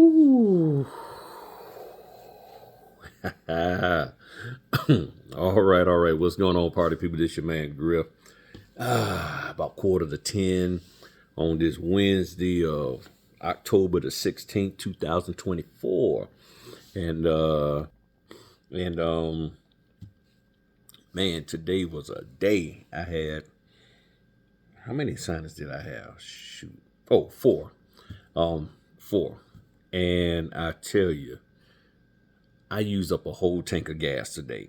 Ooh. All right. What's going on, party people? This your man Griff. About 9:45 on this Wednesday of October the 16th, 2024. And man, today was a day. I had, how many signings did I have? Shoot. Oh, four. Four. And I tell you, I used up a whole tank of gas today.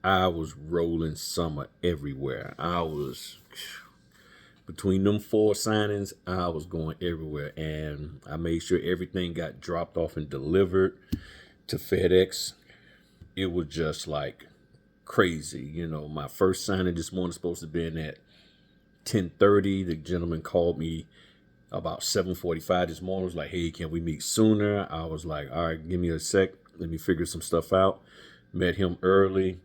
I was rolling summer everywhere. Between them four signings, I was going everywhere. And I made sure everything got dropped off and delivered to FedEx. It was just like crazy. You know, my first signing this morning was supposed to be in at 10:30. The gentleman called me about 7:45 this morning. Was like, hey, can we meet sooner? I was like, all right, give me a sec. Let me figure some stuff out. Met him early.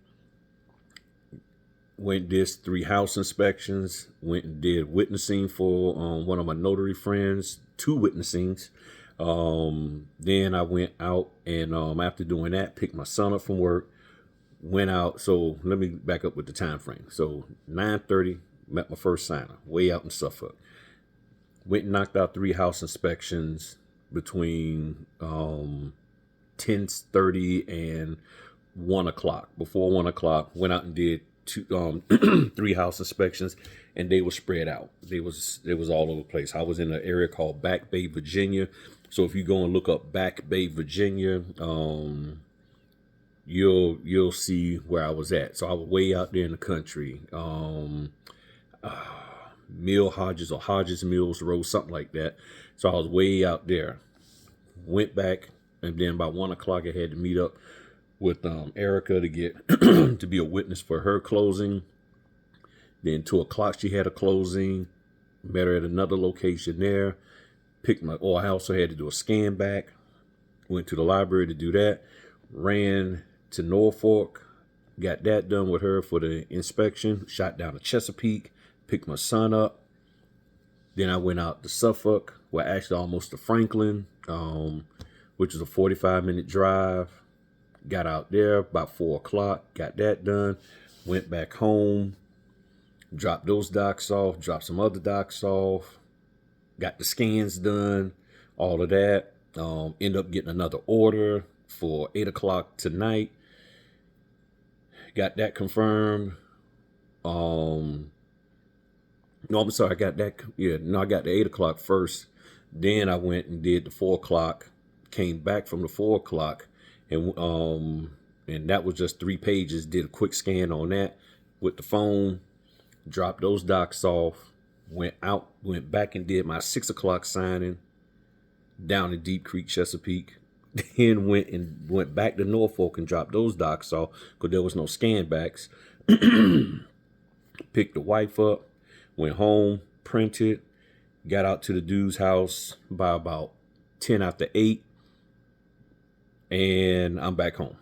Went did 3 house inspections. Went and did witnessing for one of my notary friends. 2 witnessings. Then I went out and after doing that, picked my son up from work. Went out. So let me back up with the time frame. So 9:30, met my first signer way out in Suffolk. Went and knocked out 3 house inspections between 10:30 and 1 o'clock. Before 1 o'clock, went out and did 3 house inspections, and they were spread out. They was all over the place. I was in an area called Back Bay, Virginia. So if you go and look up Back Bay, Virginia, you'll see where I was at. So I was way out there in the country. Mill Hodges or Hodges Mills Road, something like that. So I was way out there. Went back, and then by 1 o'clock I had to meet up with Erica to get to be a witness for her closing. Then 2 o'clock she had a closing. Met her at another location there. I also had to do a scan back. Went to the library to do that. Ran to Norfolk. Got that done with her for the inspection. Shot down to Chesapeake. Picked my son up. Then I went out to Suffolk. Well, actually almost to Franklin, which is a 45-minute drive. Got out there about 4 o'clock. Got that done. Went back home. Dropped those docs off. Dropped some other docs off. Got the scans done. All of that. End up getting another order for 8 o'clock tonight. Got that confirmed. No, I'm sorry. I got that. Yeah, no, I got the 8 o'clock first. Then I went and did the 4 o'clock. Came back from the 4 o'clock. And that was just 3 pages. Did a quick scan on that with the phone. Dropped those docs off. Went back and did my 6 o'clock signing down in Deep Creek, Chesapeake. Then went back to Norfolk and dropped those docs off because there was no scan backs. Picked the wife up. Went home, printed, got out to the dude's house by about 10 after 8, and I'm back home.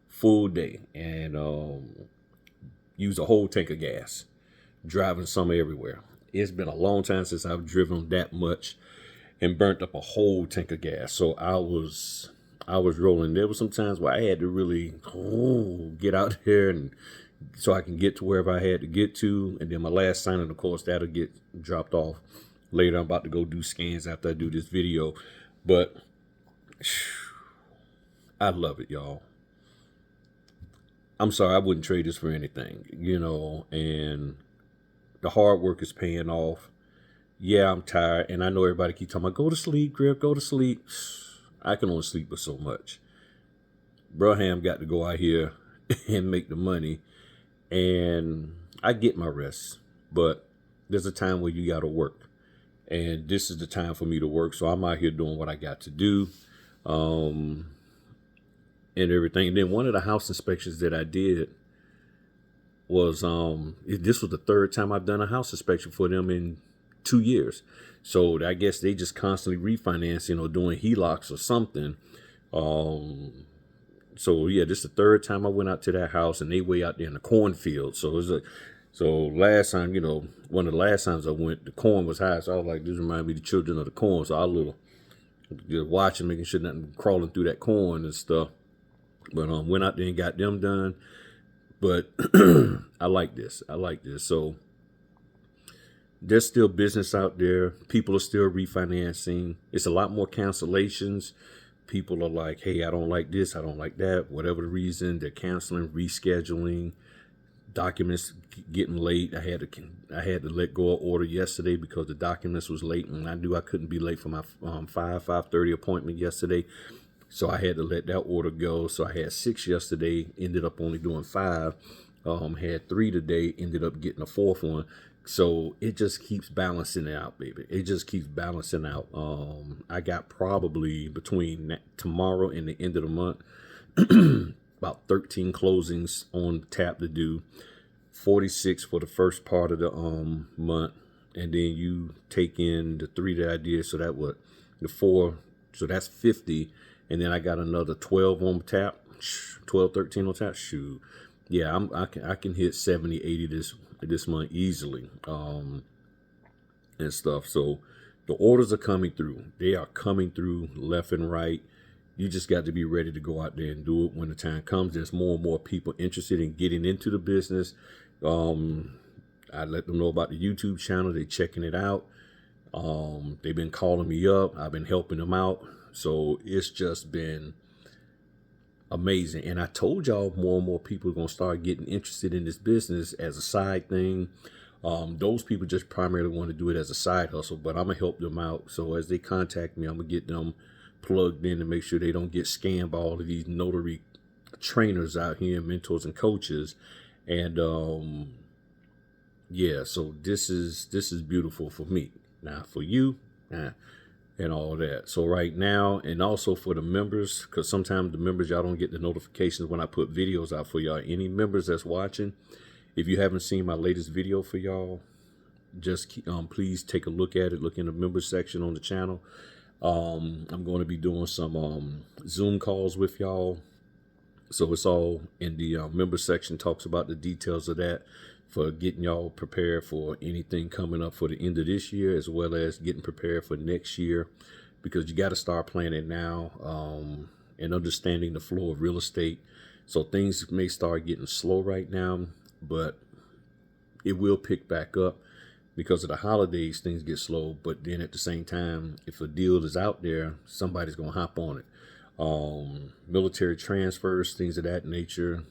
Full day, and used a whole tank of gas, driving summer everywhere. It's been a long time since I've driven that much and burnt up a whole tank of gas. So I was rolling. There were some times where I had to really get out there and so I can get to wherever I had to get to. And then my last signing, of course, that'll get dropped off later. I'm about to go do scans after I do this video. But I love it, y'all. I'm sorry, I wouldn't trade this for anything, and the hard work is paying off. Yeah, I'm tired. And I know everybody keep talking about, go to sleep, Griff, go to sleep. I can only sleep for so much. Braham got to go out here and make the money. And I get my rest, but there's a time where you got to work. And this is the time for me to work. So I'm out here doing what I got to do and everything. And then one of the house inspections that I did was this was the 3rd time I've done a house inspection for them in 2 years. So I guess they just constantly refinancing or doing HELOCs or something. So yeah, this is the 3rd time I went out to that house, and they way out there in the cornfield. So it was last time, one of the last times I went, the corn was high. So I was like, this reminds me of the children of the corn. So I just watching, making sure nothing crawling through that corn and stuff. But went out there and got them done. But I like this. So there's still business out there. People are still refinancing. It's a lot more cancellations. People are like, hey, I don't like this, I don't like that, whatever the reason. They're canceling, rescheduling, documents getting late. I had to let go of order yesterday because the documents was late, and I knew I couldn't be late for my 5:30 appointment yesterday. So I had to let that order go. So I had 6 yesterday, ended up only doing 5. Had 3 today, ended up getting a 4th one. So it just keeps balancing it out, baby. It just keeps balancing out. I got probably between tomorrow and the end of the month, about 13 closings on tap to do, 46 for the first part of the month. And then you take in the 3 that I did. So the 4, so that's 50. And then I got another 12 on tap, 12, 13 on tap. Shoot. Yeah, I can hit 70, 80 this month easily, and stuff. So the orders are coming through. They are coming through left and right. You just got to be ready to go out there and do it when the time comes. There's more and more people interested in getting into the business. I let them know about the YouTube channel. They're checking it out. They've been calling me up. I've been helping them out. So it's just been amazing. And I told y'all more and more people are going to start getting interested in this business as a side thing. Those people just primarily want to do it as a side hustle, but I'm going to help them out. So as they contact me, I'm going to get them plugged in to make sure they don't get scammed by all of these notary trainers out here, mentors and coaches. And yeah, so this is beautiful for me. Now for you, and all that. So right now, and also for the members, because sometimes the members, y'all don't get the notifications when I put videos out for y'all. Any members that's watching, if you haven't seen my latest video for y'all, just please take a look at it. Look in the members section on the channel. I'm going to be doing some Zoom calls with y'all. So it's all in the members section, talks about the details of that, for getting y'all prepared for anything coming up for the end of this year, as well as getting prepared for next year, because you got to start planning now, and understanding the flow of real estate. So things may start getting slow right now, but it will pick back up because of the holidays. Things get slow, but then at the same time, if a deal is out there, somebody's going to hop on it. Military transfers, things of that nature.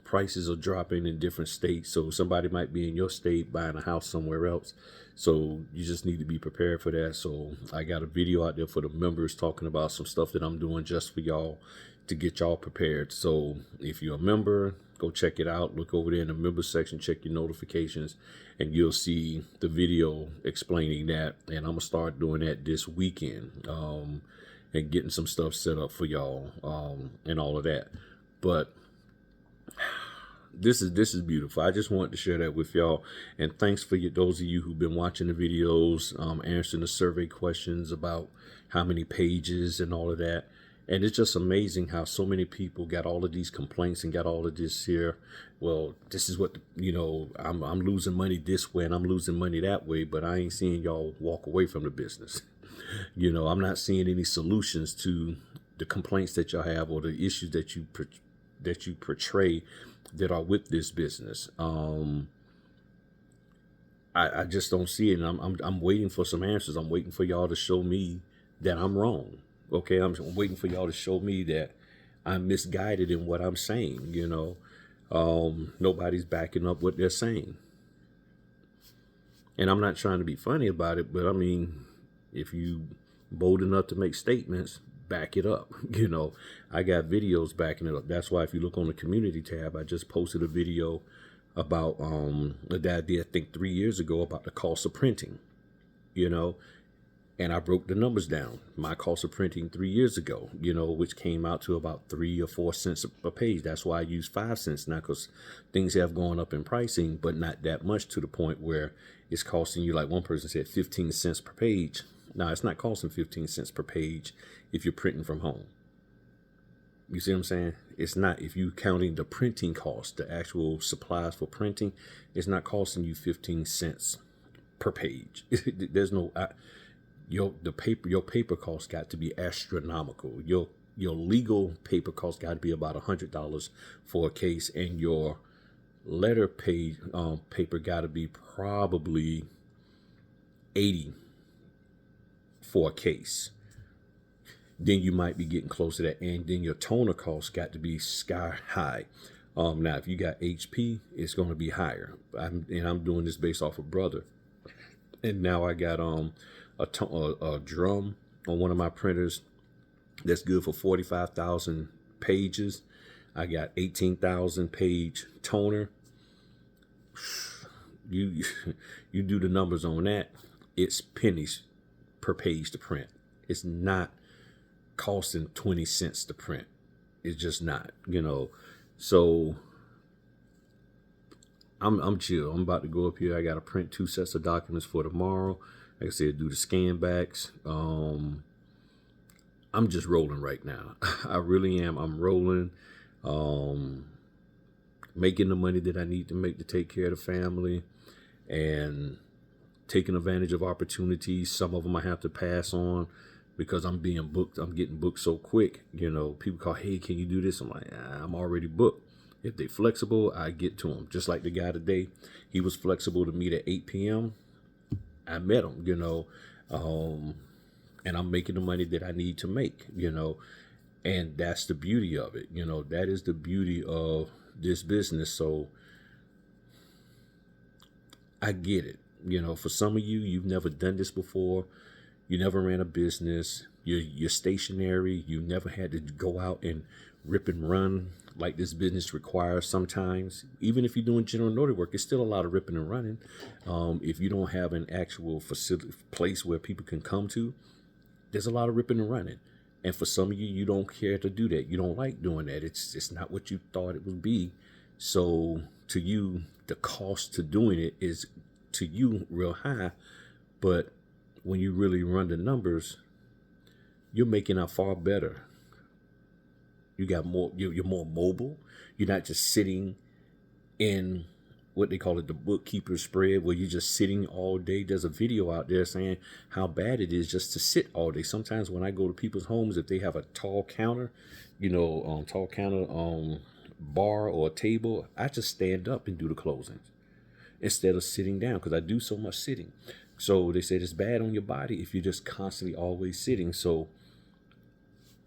Prices are dropping in different states, so somebody might be in your state buying a house somewhere else, so you just need to be prepared for that. So I got a video out there for the members talking about some stuff that I'm doing just for y'all to get y'all prepared. So if you're a member, go check it out. Look over there in the members section, check your notifications, and you'll see the video explaining that. And I'm gonna start doing that this weekend, and getting some stuff set up for y'all, and all of that. But this is beautiful. I just wanted to share that with y'all. And thanks for those of you who've been watching the videos, answering the survey questions about how many pages and all of that. And it's just amazing how so many people got all of these complaints and got all of this here. Well, this is what, I'm losing money this way and I'm losing money that way, but I ain't seeing y'all walk away from the business. I'm not seeing any solutions to the complaints that y'all have or the issues that you portray that are with this business. I just don't see it, and I'm waiting for some answers. I'm waiting for y'all to show me that I'm wrong. Okay, I'm waiting for y'all to show me that I'm misguided in what I'm saying. Nobody's backing up what they're saying, and I'm not trying to be funny about it, but I mean, if you bold enough to make statements, back it up. I got videos backing it up. That's why if you look on the community tab, I just posted a video about that I did, I think 3 years ago, about the cost of printing, and I broke the numbers down. My cost of printing 3 years ago, which came out to about 3 or 4 cents a page. That's why I use 5 cents now, because things have gone up in pricing, but not that much to the point where it's costing you, like one person said, 15 cents per page. Now, it's not costing 15 cents per page if you're printing from home. You see what I'm saying? It's not, if you counting the printing cost, the actual supplies for printing, it's not costing you 15 cents per page. There's no, your paper costs got to be astronomical. Your legal paper costs got to be about $100 for a case, and your letter page paper got to be probably 80 for a case. Then you might be getting close to that, and then your toner costs got to be sky high. Now, if you got HP, it's going to be higher. I'm doing this based off of Brother, and now I got a drum on one of my printers that's good for 45,000 pages. I got 18,000 page toner. You do the numbers on that. It's pennies per page to print. It's not costing 20 cents to print. It's just not, So I'm chill. I'm about to go up here. I got to print 2 sets of documents for tomorrow. Like I said, do the scan backs. I'm just rolling right now. I really am. I'm rolling, making the money that I need to make to take care of the family, and taking advantage of opportunities. Some of them I have to pass on because I'm being booked. I'm getting booked so quick. People call, hey, can you do this? I'm like, I'm already booked. If they flexible, I get to them. Just like the guy today, he was flexible to meet at 8 p.m. I met him, and I'm making the money that I need to make, and that's the beauty of it. That is the beauty of this business. So I get it. For some of you, you've never done this before. You never ran a business. You're stationary. You never had to go out and rip and run like this business requires sometimes. Even if you're doing general notary work, it's still a lot of ripping and running. If you don't have an actual facility, place where people can come to, there's a lot of ripping and running. And for some of you, you don't care to do that. You don't like doing that. It's not what you thought it would be. So to you, the cost to doing it is, to you, real high. But when you really run the numbers, you're making out far better. You got more. You're more mobile. You're not just sitting in what they call it, the bookkeeper's spread, where you're just sitting all day. There's a video out there saying how bad it is just to sit all day. Sometimes when I go to people's homes, if they have a tall counter, bar or a table, I just stand up and do the closings instead of sitting down, because I do so much sitting. So they said it's bad on your body if you're just constantly always sitting. So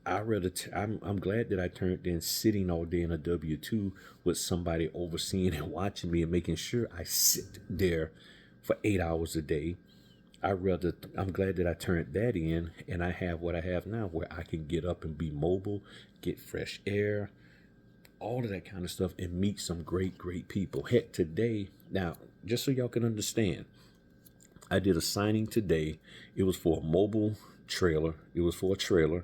I'm glad that I turned in sitting all day in a W-2 with somebody overseeing and watching me and making sure I sit there for 8 hours a day. I'm glad that I turned that in, and I have what I have now, where I can get up and be mobile, get fresh air, all of that kind of stuff, and meet some great, great people. Heck, today, now, just so y'all can understand, I did a signing today. It was for a mobile trailer. It was for a trailer.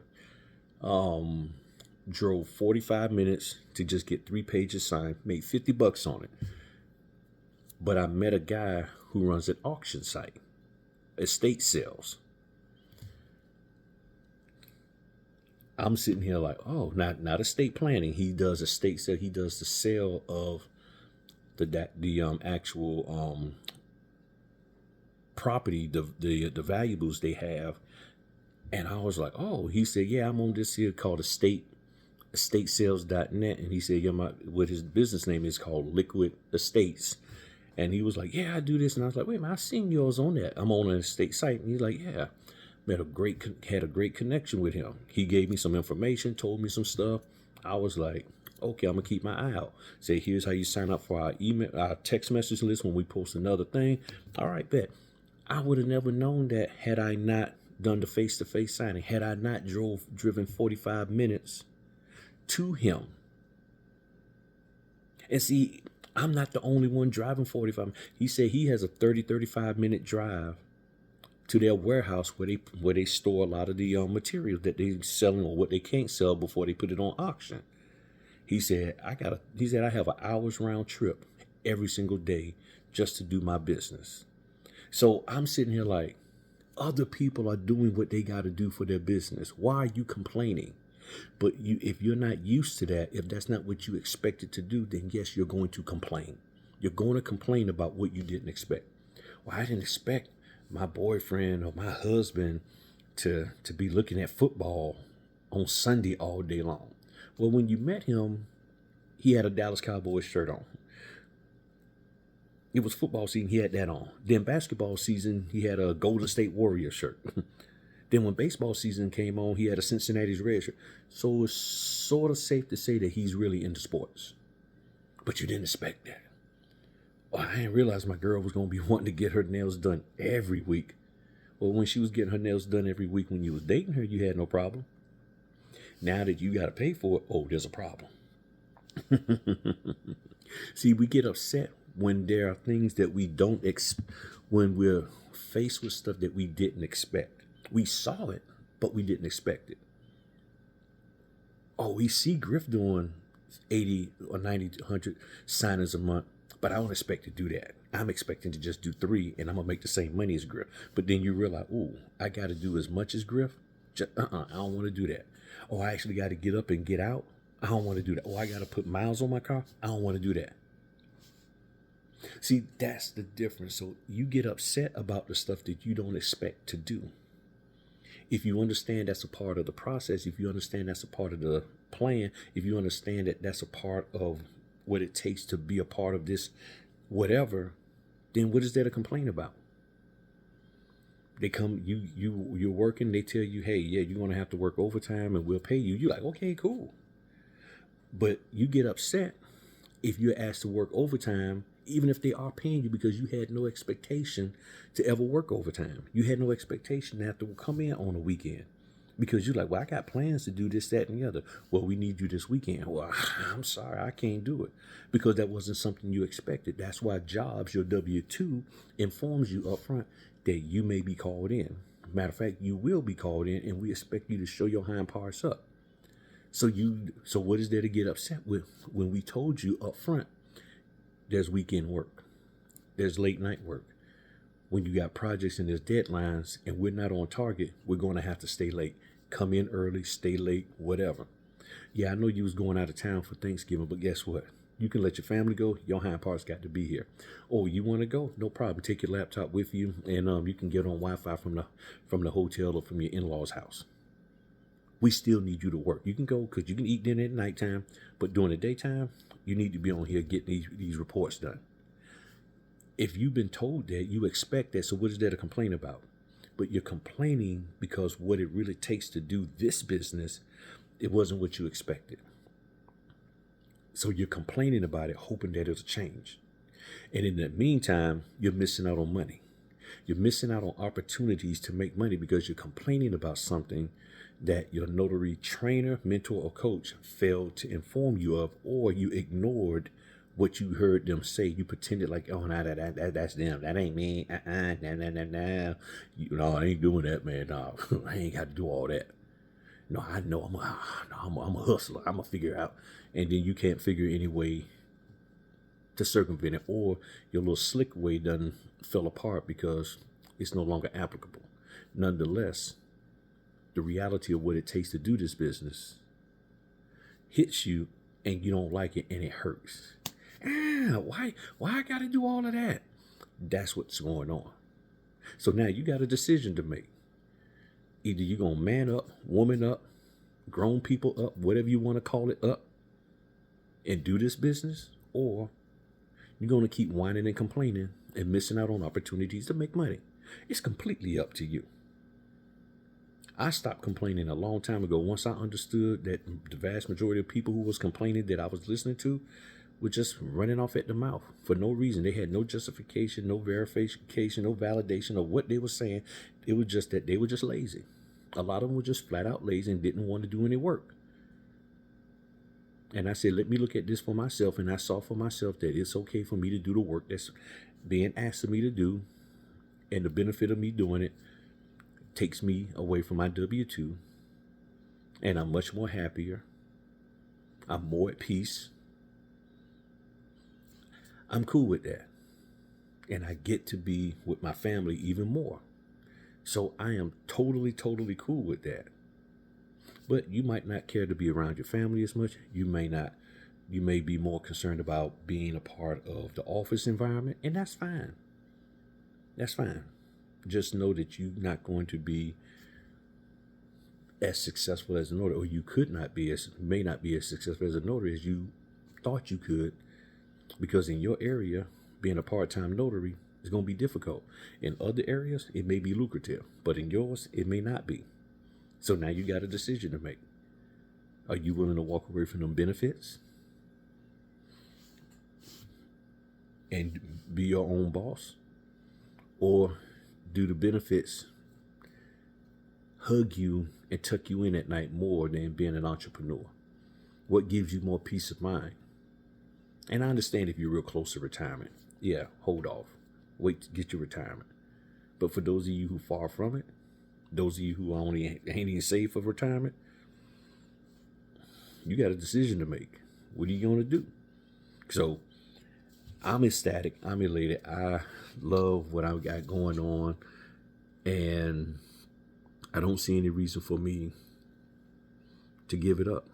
Drove 45 minutes to just get 3 pages signed, made $50 on it. But I met a guy who runs an auction site, estate sales. I'm sitting here like, oh, not estate planning. He does estate sale. He does the sale of the actual property, the valuables they have. And I was like, oh, he said, yeah, I'm on this here called estatesales.net. And he said, yeah, what his business name is called Liquid Estates. And he was like, yeah, I do this. And I was like, wait a minute, I seen yours on that. I'm on an estate site. And he's like, yeah, had a great connection with him. He gave me some information, told me some stuff. I was like, okay, I'm gonna keep my eye out. Say, here's how you sign up for our email, our text message list when we post another thing. All right, bet. I would have never known that had I not done the face-to-face signing, had I not driven 45 minutes to him. And see, I'm not the only one driving 45. He said he has a 35 minute drive to their warehouse where they store a lot of the materials that they're selling or what they can't sell before they put it on auction. He said I have an hour's round trip every single day just to do my business. So I'm sitting here like, other people are doing what they got to do for their business. Why are you complaining? But if you're not used to that, if that's not what you expected to do, then yes, you're going to complain. You're going to complain about what you didn't expect. Well, I didn't expect my boyfriend or my husband to be looking at football on Sunday all day long. Well, when you met him, he had a Dallas Cowboys shirt on. It was football season, he had that on. Then basketball season, he had a Golden State Warriors shirt. Then when baseball season came on, he had a Cincinnati's red shirt. So it's sort of safe to say that he's really into sports. But you didn't expect that. Well, I didn't realize my girl was going to be wanting to get her nails done every week. Well, when she was getting her nails done every week when you was dating her, you had no problem. Now that you got to pay for it, oh, there's a problem. See, we get upset when there are things that we don't when we're faced with stuff that we didn't expect. We saw it, but we didn't expect it. Oh, we see Griff doing 80 or 90 to 100 signings a month, but I don't expect to do that. I'm expecting to just do 3, and I'm going to make the same money as Griff. But then you realize, oh, I got to do as much as Griff? I don't want to do that. Oh, I actually got to get up and get out? I don't want to do that. Oh, I got to put miles on my car? I don't want to do that. See, that's the difference. So you get upset about the stuff that you don't expect to do. If you understand that's a part of the process, if you understand that's a part of the plan, if you understand that that's a part of what it takes to be a part of this whatever, then what is there to complain about? They come, you're working, they tell you, hey, yeah, you're going to have to work overtime and we'll pay you. You're like, okay, cool. But you get upset if you're asked to work overtime, even if they are paying you, because you had no expectation to ever work overtime. You had no expectation to have to come in on a weekend because you're like, well, I got plans to do this, that, and the other. Well, we need you this weekend. Well, I'm sorry, I can't do it because that wasn't something you expected. That's why jobs, your W-2, informs you up front that you may be called in. Matter of fact, you will be called in, and we expect you to show your hind parts up. So what is there to get upset with when we told you up front? There's weekend work. There's late night work. When you got projects and there's deadlines and we're not on target, we're going to have to stay late. Come in early, stay late, whatever. Yeah, I know you was going out of town for Thanksgiving, but guess what? You can let your family go. Your hind parts got to be here. Oh, you want to go? No problem. Take your laptop with you, and you can get on Wi-Fi from the hotel or from your in-laws' house. We still need you to work. You can go because you can eat dinner at nighttime, but during the daytime, you need to be on here getting these reports done. If you've been told that, you expect that, so what is there to complain about? But you're complaining because what it really takes to do this business, it wasn't what you expected. So you're complaining about it, hoping that it'll change. And in the meantime, you're missing out on money. You're missing out on opportunities to make money because you're complaining about something that your notary trainer, mentor, or coach failed to inform you of, or you ignored what you heard them say. You pretended like, oh, no, that's them. That ain't me. No. You know, I ain't doing that, man. No, I ain't got to do all that. No, I know I'm a hustler. I'm going to figure it out. And then you can't figure any way to circumvent it, or your little slick way done fell apart because it's no longer applicable. Nonetheless, the reality of what it takes to do this business hits you and you don't like it and it hurts. Why I gotta do all of that? That's what's going on. So now you got a decision to make. Either you're gonna man up, woman up, grown people up, whatever you want to call it up, and do this business, or you're gonna keep whining and complaining and missing out on opportunities to make money. It's completely up to you. I stopped complaining a long time ago once I understood that the vast majority of people who was complaining that I was listening to were just running off at the mouth for no reason. They had no justification, no verification, no validation of what they were saying. It was just that they were just lazy. A lot of them were just flat out lazy and didn't want to do any work. And I said, let me look at this for myself. And I saw for myself that it's okay for me to do the work that's being asked of me to do. And the benefit of me doing it takes me away from my W-2. And I'm much more happier. I'm more at peace. I'm cool with that. And I get to be with my family even more. So I am totally, totally cool with that. But you might not care to be around your family as much. You may be more concerned about being a part of the office environment, and that's fine. That's fine. just know that you're not going to be as successful as a notary, or you may not be as successful as a notary as you thought you could, because in your area, being a part-time notary is going to be difficult. In other areas, it may be lucrative, but in yours, it may not be. So now you got a decision to make. Are you willing to walk away from them benefits and be your own boss? Or do the benefits hug you and tuck you in at night more than being an entrepreneur? What gives you more peace of mind? And I understand if you're real close to retirement. Yeah, hold off. Wait to get your retirement. But for those of you who are far from it, those of you who ain't even saved for retirement, you got a decision to make. What are you going to do? So I'm ecstatic. I'm elated. I love what I've got going on. And I don't see any reason for me to give it up.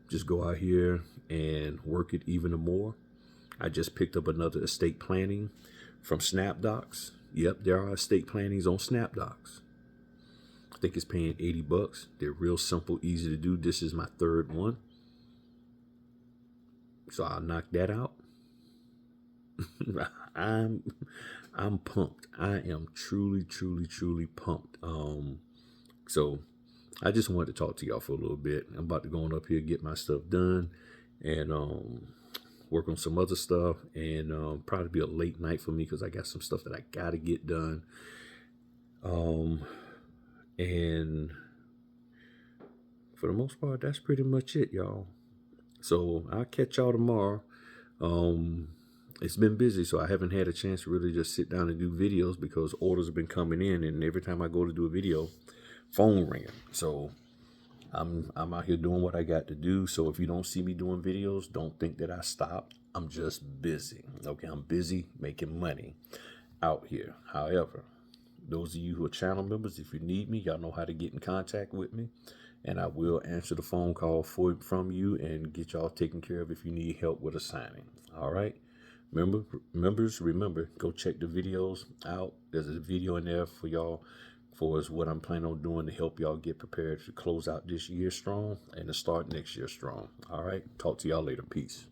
Just go out here and work it even more. I just picked up another estate planning from SnapDocs. Yep, there are estate plannings on SnapDocs. I think it's paying $80. They're real simple, easy to do. This is my third one. So I'll knock that out. I'm pumped. I am truly pumped. So I just wanted to talk to y'all for a little bit. I'm about to go on up here, get my stuff done, and work on some other stuff, and probably be a late night for me because I got some stuff that I gotta get done. And for the most part, that's pretty much it, y'all. So I'll catch y'all tomorrow. It's been busy, so I haven't had a chance to really just sit down and do videos because orders have been coming in, and every time I go to do a video, phone ringing. So I'm out here doing what I got to do. So if you don't see me doing videos, don't think that I stopped. I'm just busy. Okay, I'm busy making money out here. However, those of you who are channel members, if you need me, y'all know how to get in contact with me, and I will answer the phone call from you and get y'all taken care of if you need help with a signing. All right. Remember, go check the videos out. There's a video in there for y'all for what I'm planning on doing to help y'all get prepared to close out this year strong and to start next year strong. All right. Talk to y'all later. Peace.